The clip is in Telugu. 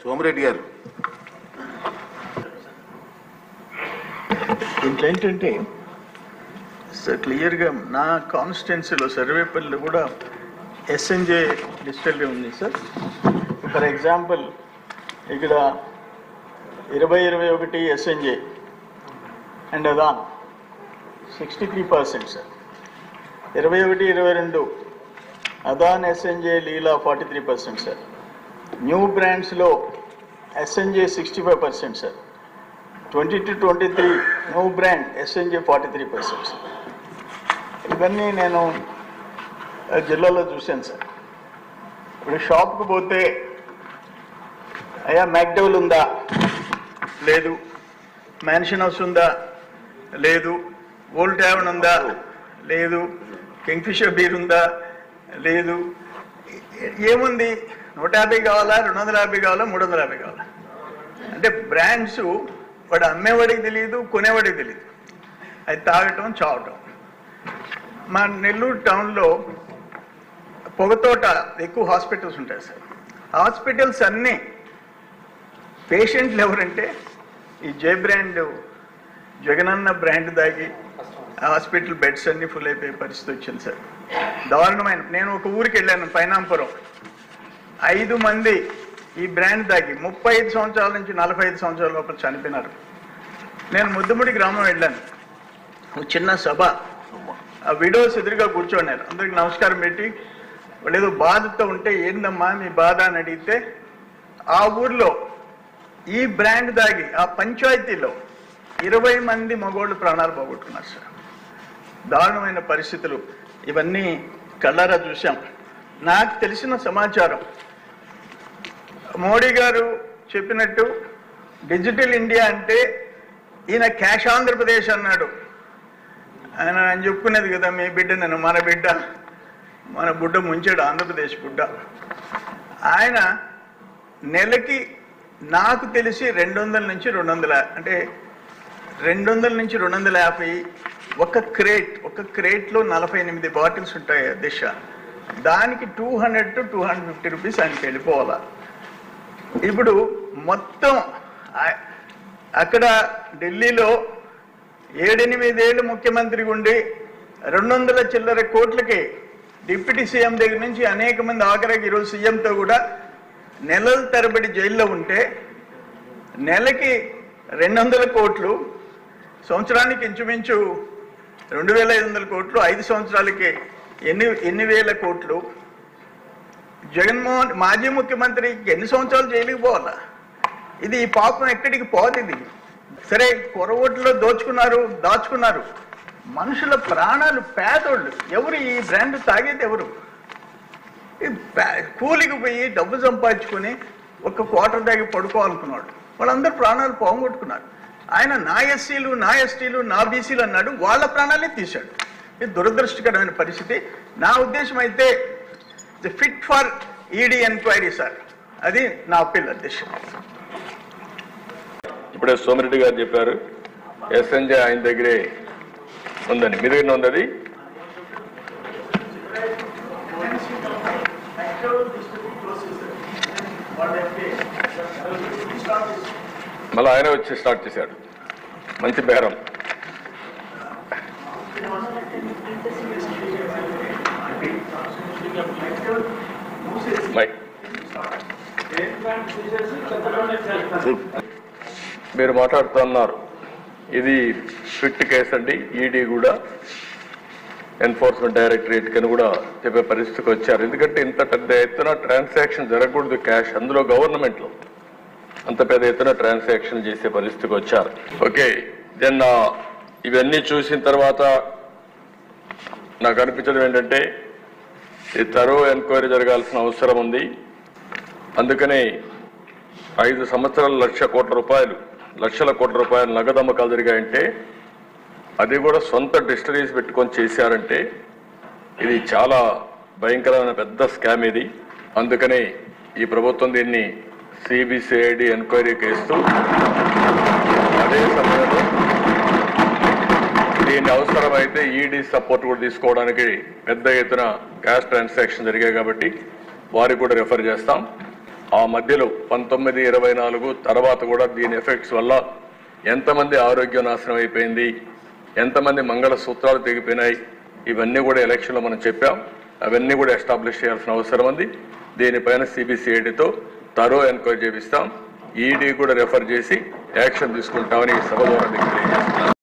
సోమిరెడ్డి గారు దీంట్లో ఏంటంటే క్లియర్గా నా కాన్స్టిట్యున్సీలో సర్వేపల్లిలో కూడా ఎస్ఎన్జే డిస్టిలరీ ఉంది సార్. ఫర్ ఎగ్జాంపుల్ ఇక్కడ 2021 ఎస్ఎన్జే అండ్ అదాన్ 63% సార్. 21-22 అదాన్ ఎస్ఎన్జే లీలా 43% సార్. న్యూ బ్రాండ్స్లో SNJ 65% sir. 22-23 new brand SNJ 43% sir. ఇవన్నీ నేను జిల్లాలో చూశాను సార్. ఇప్పుడు షాప్కి పోతే అయ్యా మ్యాక్డౌల్ ఉందా, లేదు. మ్యాన్షన్ హౌస్ ఉందా, లేదు. ఓల్డ్ ట్యావెన్ ఉందా, లేదు. కింగ్ఫిషర్ బీర్ ఉందా, లేదు. ఏముంది? 150 కావాలా, 250 కావాలా, 350 కావాలా? అంటే బ్రాండ్స్ వాడు అమ్మేవాడికి తెలియదు, కొనేవాడికి తెలియదు. అది తాగటం, చావటం. మా నెల్లూరు టౌన్లో పొగతోట ఎక్కువ హాస్పిటల్స్ ఉంటాయి సార్. హాస్పిటల్స్ అన్నీ పేషెంట్లు ఎవరంటే ఈ జే బ్రాండ్, జగనన్న బ్రాండ్ దాగి హాస్పిటల్ బెడ్స్ అన్నీ ఫుల్ అయిపోయే పరిస్థితి వచ్చింది సార్. దారుణమైన. నేను ఒక ఊరికి వెళ్ళాను, పైనాంపురం. 5 మంది ఈ బ్రాండ్ దాగి 35 సంవత్సరాల నుంచి 45 సంవత్సరాల లోపల చనిపోయినారు. నేను ముద్దుముడి గ్రామం వెళ్ళాను. ఒక చిన్న సభ, ఆ విడోస్ ఎదురుగా కూర్చోన్నారు. అందరికి నమస్కారం పెట్టి వాళ్ళు ఏదో బాధతో ఉంటే ఏందమ్మా మీ బాధ అని అడిగితే ఆ ఊర్లో ఈ బ్రాండ్ దాగి ఆ పంచాయతీలో 20 మంది మగోళ్ళు ప్రాణాలు పోగొట్టుకున్నారు సార్. దారుణమైన పరిస్థితులు. ఇవన్నీ కళ్ళారా చూసాం. నాకు తెలిసిన సమాచారం మోడీ గారు చెప్పినట్టు డిజిటల్ ఇండియా అంటే ఈయన క్యాష్ ఆంధ్రప్రదేశ్ అన్నాడు. ఆయన చెప్పుకునేది కదా, మీ బిడ్డ నేను మన బిడ్డ, మన బుడ్డ ముంచాడు ఆంధ్రప్రదేశ్ బుడ్డ. ఆయన నెలకి నాకు తెలిసి 200 నుంచి 200, అంటే 200 నుంచి 250 ఒక క్రేట్లో 48 బాటిల్స్ ఉంటాయి దిశ. దానికి 200 to 250 రూపీస్ ఆయనకి వెళ్ళిపోవాలా. ఇప్పుడు మొత్తం అక్కడ ఢిల్లీలో 7-8 ఏళ్ళు ముఖ్యమంత్రిగా ఉండి 200 చిల్లర కోట్లకి డిప్యూటీ సీఎం దగ్గర నుంచి అనేక మంది, ఆఖరికి ఈరోజు సీఎంతో కూడా నెలల తరబడి జైల్లో ఉంటే నెలకి 200 కోట్లు, సంవత్సరానికి ఇంచుమించు 2500 కోట్లు, 5 సంవత్సరాలకి ఎన్ని వేల కోట్లు. జగన్మోహన్ మాజీ ముఖ్యమంత్రికి ఎన్ని సంవత్సరాలు జైలుకి పోవాలా? ఇది ఈ పాపం ఎక్కడికి పోదు. ఇది సరే, కొరవోట్లో దాచుకున్నారు. మనుషుల ప్రాణాలు, పేదోళ్ళు ఎవరు? ఈ బ్రాండ్ తాగేది ఎవరు? కూలికి పోయి డబ్బు సంపాదించుకొని ఒక క్వార్టర్ దాగి పడుకోవాలనుకున్నాడు. వాళ్ళందరూ ప్రాణాలు పోగొట్టుకున్నారు. ఆయన నా ఎస్సీలు, నా ఎస్టీలు, నా బీసీలు అన్నాడు, వాళ్ళ ప్రాణాలే తీశాడు. ఇది దురదృష్టకరమైన పరిస్థితి. నా ఉద్దేశం అయితే fit for ED enquiry sir. అది నా అప్పీల్ అధ్యక్ష. ఇప్పుడే సోమిరెడ్డి గారు చెప్పారు ఎస్ఎన్జే ఆయన దగ్గరే ఉందని. మీ దగ్గర ఉంది? మళ్ళీ ఆయన వచ్చి స్టార్ట్ చేశాడు. మంచి బేరం. మీరు మాట్లాడుతున్నారు, ఇది ఫిట్ కేసు అండి. ఈడీ కూడా ఎన్ఫోర్స్మెంట్ డైరెక్టరేట్ కని కూడా చెప్పే పరిస్థితికి వచ్చారు. ఎందుకంటే ఇంత పెద్ద ఎత్తున ట్రాన్సాక్షన్ జరగకూడదు క్యాష్, అందులో గవర్నమెంట్లో అంత పెద్ద ఎత్తున ట్రాన్సాక్షన్ చేసే పరిస్థితికి వచ్చారు. ఓకే, దెన్ ఇవన్నీ చూసిన తర్వాత నాకు అనిపించడం ఏంటంటే ఈ థరో ఎంక్వైరీ జరగాల్సిన అవసరం ఉంది. అందుకనే 5 సంవత్సరాలు లక్షల కోట్ల రూపాయలు నగదు అమ్మకాలు జరిగాయంటే, అది కూడా సొంత డిస్టరీస్ పెట్టుకొని చేశారంటే ఇది చాలా భయంకరమైన పెద్ద స్కామ్ ఇది. అందుకనే ఈ ప్రభుత్వం దీన్ని సిబిసిఐడి ఎంక్వైరీకి వేస్తూ, అదే సమయంలో దీన్ని అవసరమైతే ఈడీ సపోర్ట్ కూడా తీసుకోవడానికి పెద్ద ఎత్తున క్యాష్ ట్రాన్సాక్షన్ జరిగాయి కాబట్టి వారికి కూడా రెఫర్ చేస్తాం. ఆ మధ్యలో 1924 తర్వాత కూడా దీని ఎఫెక్ట్స్ వల్ల ఎంతమంది ఆరోగ్యం నాశనం అయిపోయింది, ఎంతమంది మంగళ సూత్రాలు తెగిపోయినాయి, ఇవన్నీ కూడా ఎలక్షన్లో మనం చెప్పాం. అవన్నీ కూడా ఎస్టాబ్లిష్ చేయాల్సిన అవసరం ఉంది. దీనిపైన సిబిసిఐడితో తరో ఎంక్వైరీ చేపిస్తాం. ఈడీ కూడా రెఫర్ చేసి యాక్షన్ తీసుకుంటామని ఈ సభ ద్వారా తెలియజేస్తాం.